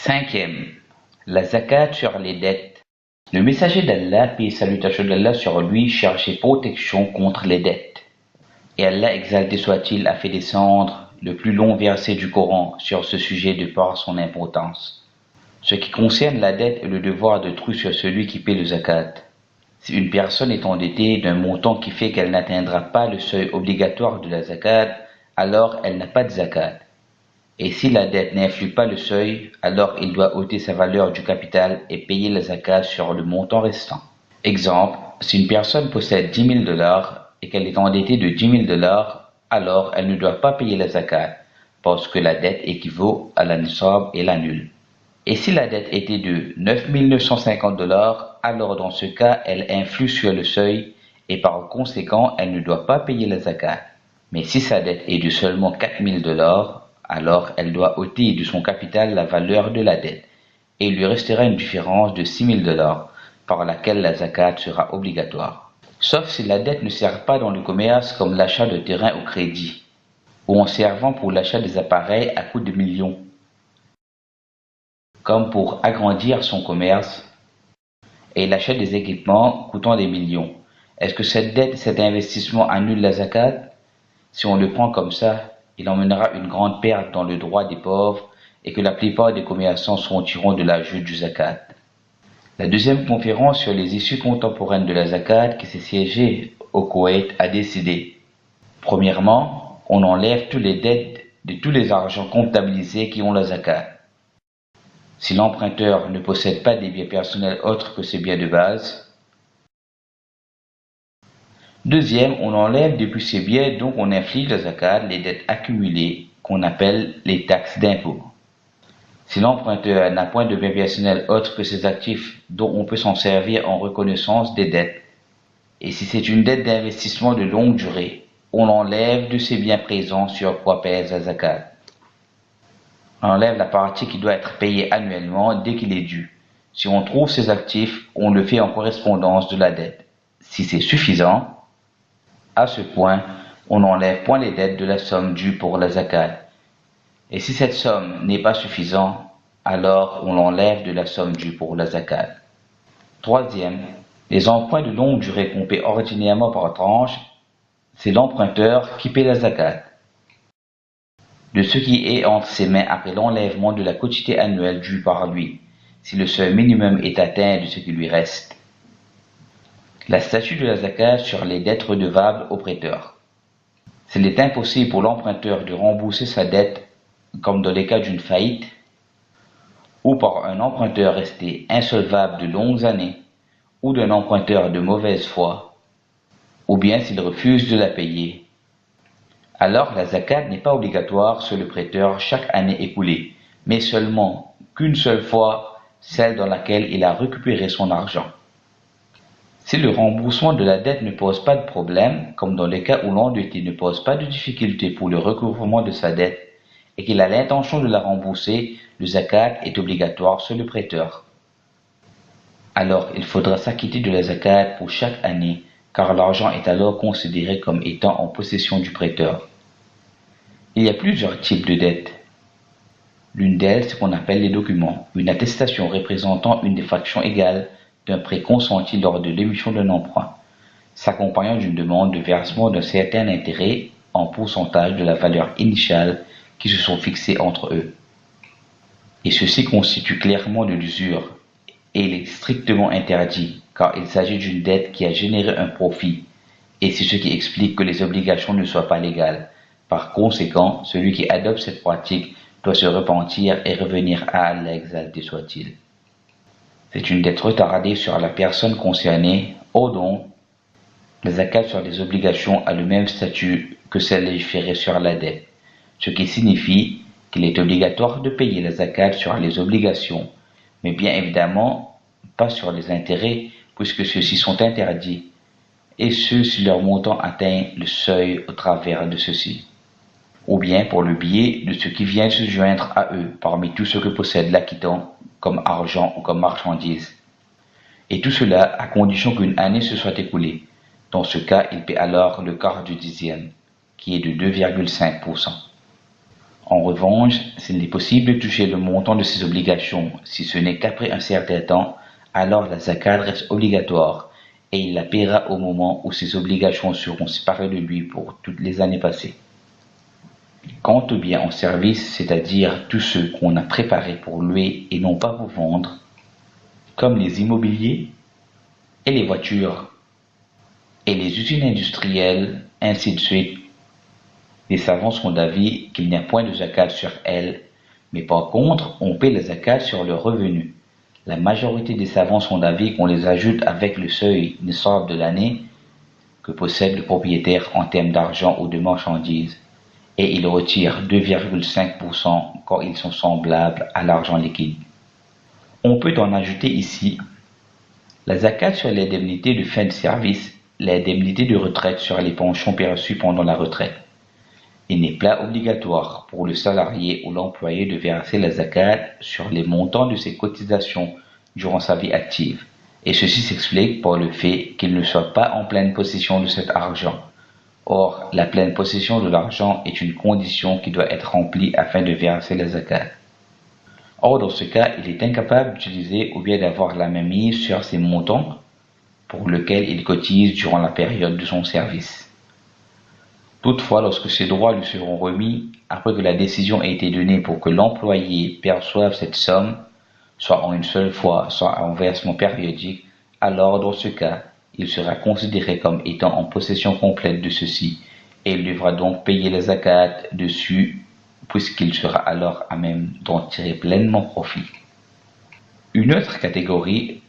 Cinquième, la zakat sur les dettes. Le messager d'Allah, paix et salutations d'Allah sur lui, cherchait protection contre les dettes. Et Allah, exalté soit-il, a fait descendre le plus long verset du Coran sur ce sujet de par son importance. Ce qui concerne la dette est le devoir de trou sur celui qui paie le zakat. Si une personne est endettée d'un montant qui fait qu'elle n'atteindra pas le seuil obligatoire de la zakat, alors elle n'a pas de zakat. Et si la dette n'influe pas le seuil, alors il doit ôter sa valeur du capital et payer la zakat sur le montant restant. Exemple, si une personne possède 10 000 dollars et qu'elle est endettée de 10 000 dollars, alors elle ne doit pas payer la zakat, parce que la dette équivaut à la nisab et l'annule. Et si la dette était de 9 950 dollars, alors dans ce cas, elle influe sur le seuil et par conséquent, elle ne doit pas payer la zakat. Mais si sa dette est de seulement 4 000 dollars, alors elle doit ôter de son capital la valeur de la dette, et il lui restera une différence de 6 000 dollars, par laquelle la zakat sera obligatoire. Sauf si la dette ne sert pas dans le commerce comme l'achat de terrain au crédit, ou en servant pour l'achat des appareils à coût de millions, comme pour agrandir son commerce, et l'achat des équipements coûtant des millions. Est-ce que cette dette et cet investissement annulent la zakat? Si on le prend comme ça, il emmènera une grande perte dans le droit des pauvres et que la plupart des commerçants sortiront de l'ajout du zakat. La deuxième conférence sur les issues contemporaines de la zakat qui s'est siégée au Koweït a décidé. Premièrement, on enlève toutes les dettes de tous les argents comptabilisés qui ont la zakat. Si l'emprunteur ne possède pas des biens personnels autres que ses biens de base. Deuxième, on enlève depuis ces biens dont on inflige la zakat les dettes accumulées qu'on appelle les taxes d'impôt. Si l'emprunteur n'a point de biens personnels autres que ses actifs dont on peut s'en servir en reconnaissance des dettes, et si c'est une dette d'investissement de longue durée, on enlève de ses biens présents sur quoi pèse la zakat. On enlève la partie qui doit être payée annuellement dès qu'il est dû. Si on trouve ces actifs, on le fait en correspondance de la dette. Si c'est suffisant, à ce point, on n'enlève point les dettes de la somme due pour la zakat. Et si cette somme n'est pas suffisante, alors on l'enlève de la somme due pour la zakat. Troisième, les emprunts de longue durée qu'on paie ordinairement par tranche, c'est l'emprunteur qui paie la zakat de ce qui est entre ses mains après l'enlèvement de la quotité annuelle due par lui, si le seuil minimum est atteint de ce qui lui reste. La statue de la zakat sur les dettes redevables au prêteur. S'il est impossible pour l'emprunteur de rembourser sa dette, comme dans les cas d'une faillite, ou par un emprunteur resté insolvable de longues années, ou d'un emprunteur de mauvaise foi, ou bien s'il refuse de la payer, alors la zakat n'est pas obligatoire sur le prêteur chaque année écoulée, mais seulement qu'une seule fois, celle dans laquelle il a récupéré son argent. Si le remboursement de la dette ne pose pas de problème, comme dans les cas où l'endetté ne pose pas de difficulté pour le recouvrement de sa dette et qu'il a l'intention de la rembourser, le zakat est obligatoire sur le prêteur. Alors il faudra s'acquitter de la zakat pour chaque année, car l'argent est alors considéré comme étant en possession du prêteur. Il y a plusieurs types de dettes. L'une d'elles, c'est ce qu'on appelle les documents, une attestation représentant une des fractions égales d'un prêt consenti lors de l'émission d'un emprunt, s'accompagnant d'une demande de versement d'un certain intérêt en pourcentage de la valeur initiale qui se sont fixés entre eux. Et ceci constitue clairement de l'usure, et il est strictement interdit, car il s'agit d'une dette qui a généré un profit, et c'est ce qui explique que les obligations ne soient pas légales. Par conséquent, celui qui adopte cette pratique doit se repentir et revenir à Allah exalté soit-il. C'est une dette retardée sur la personne concernée. Au don, la zakat sur les obligations a le même statut que celle légiférée sur la dette, ce qui signifie qu'il est obligatoire de payer la zakat sur les obligations, mais bien évidemment pas sur les intérêts, puisque ceux-ci sont interdits, et ce si leur montant atteint le seuil au travers de ceux-ci, ou bien pour le biais de ce qui vient se joindre à eux parmi tout ce que possède l'acquittant comme argent ou comme marchandise. Et tout cela à condition qu'une année se soit écoulée. Dans ce cas, il paie alors le quart du dixième, qui est de 2,5%. En revanche, s'il n'est possible de toucher le montant de ses obligations, si ce n'est qu'après un certain temps, alors la zakat reste obligatoire et il la paiera au moment où ses obligations seront séparées de lui pour toutes les années passées. Quant aux biens en service, c'est-à-dire tous ceux qu'on a préparés pour louer et non pas pour vendre, comme les immobiliers et les voitures et les usines industrielles, ainsi de suite, les savants sont d'avis qu'il n'y a point de zakat sur elles, mais par contre, on paie la zakat sur le revenu. La majorité des savants sont d'avis qu'on les ajoute avec le seuil nisab de l'année que possède le propriétaire en termes d'argent ou de marchandises, et il retire 2,5% quand ils sont semblables à l'argent liquide. On peut en ajouter ici la zakat sur l'indemnité de fin de service, l'indemnité de retraite sur les pensions perçues pendant la retraite. Il n'est pas obligatoire pour le salarié ou l'employé de verser la zakat sur les montants de ses cotisations durant sa vie active, et ceci s'explique par le fait qu'il ne soit pas en pleine possession de cet argent. Or, la pleine possession de l'argent est une condition qui doit être remplie afin de verser la zakat. Or, dans ce cas, il est incapable d'utiliser ou bien d'avoir la mainmise sur ces montants pour lesquels il cotise durant la période de son service. Toutefois, lorsque ces droits lui seront remis, après que la décision ait été donnée pour que l'employé perçoive cette somme, soit en une seule fois, soit en versement périodique, alors dans ce cas, il sera considéré comme étant en possession complète de ceci, et il devra donc payer la zakat dessus, puisqu'il sera alors à même d'en tirer pleinement profit. Une autre catégorie,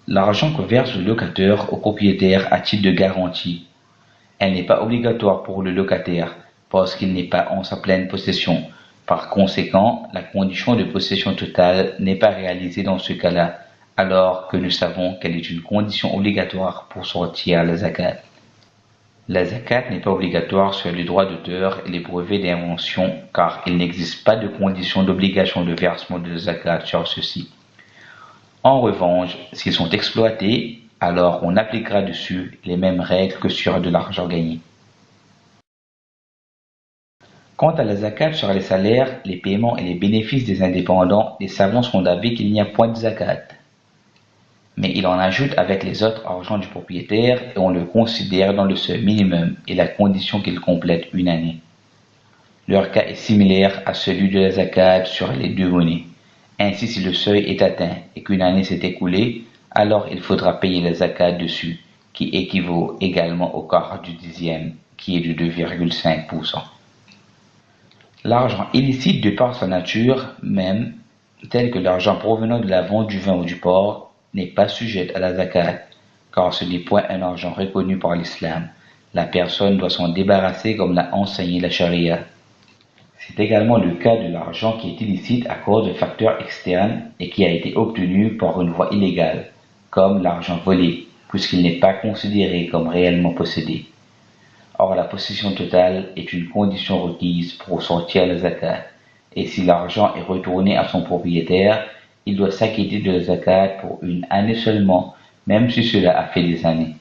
l'argent que verse le locataire au propriétaire à titre de garantie. Elle n'est pas obligatoire pour le locataire parce qu'il n'est pas en sa pleine possession. Par conséquent, la condition de possession totale n'est pas réalisée dans ce cas-là, alors que nous savons qu'elle est une condition obligatoire pour sortir la zakat. La zakat n'est pas obligatoire sur les droits d'auteur et les brevets d'invention car il n'existe pas de condition d'obligation de versement de zakat sur ceux-ci. En revanche, s'ils sont exploités, alors on appliquera dessus les mêmes règles que sur de l'argent gagné. Quant à la zakat sur les salaires, les paiements et les bénéfices des indépendants, les savants sont d'avis qu'il n'y a point de zakat. Mais il en ajoute avec les autres argents du propriétaire et on le considère dans le seuil minimum et la condition qu'il complète une année. Leur cas est similaire à celui de la zakat sur les deux monnaies. Ainsi, si le seuil est atteint et qu'une année s'est écoulée, alors il faudra payer la zakat dessus, qui équivaut également au quart du dixième, qui est de 2,5%. L'argent illicite de par sa nature même, tel que l'argent provenant de la vente du vin ou du porc, n'est pas sujet à la zakat, car ce n'est point un argent reconnu par l'islam. La personne doit s'en débarrasser comme l'a enseigné la charia. C'est également le cas de l'argent qui est illicite à cause de facteurs externes et qui a été obtenu par une voie illégale, comme l'argent volé, puisqu'il n'est pas considéré comme réellement possédé. Or, la possession totale est une condition requise pour sortir la zakat, et si l'argent est retourné à son propriétaire, il doit s'acquitter de la zakat pour une année seulement, même si cela a fait des années.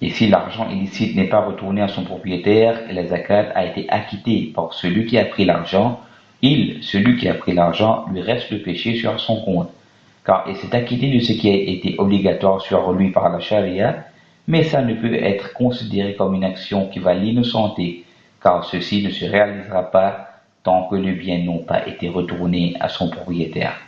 Et si l'argent illicite n'est pas retourné à son propriétaire et la zakat a été acquittée par celui qui a pris l'argent, celui qui a pris l'argent, lui reste le péché sur son compte, car il s'est acquitté de ce qui a été obligatoire sur lui par la charia, mais ça ne peut être considéré comme une action qui va l'innocenter, car ceci ne se réalisera pas tant que le bien n'a pas été retourné à son propriétaire.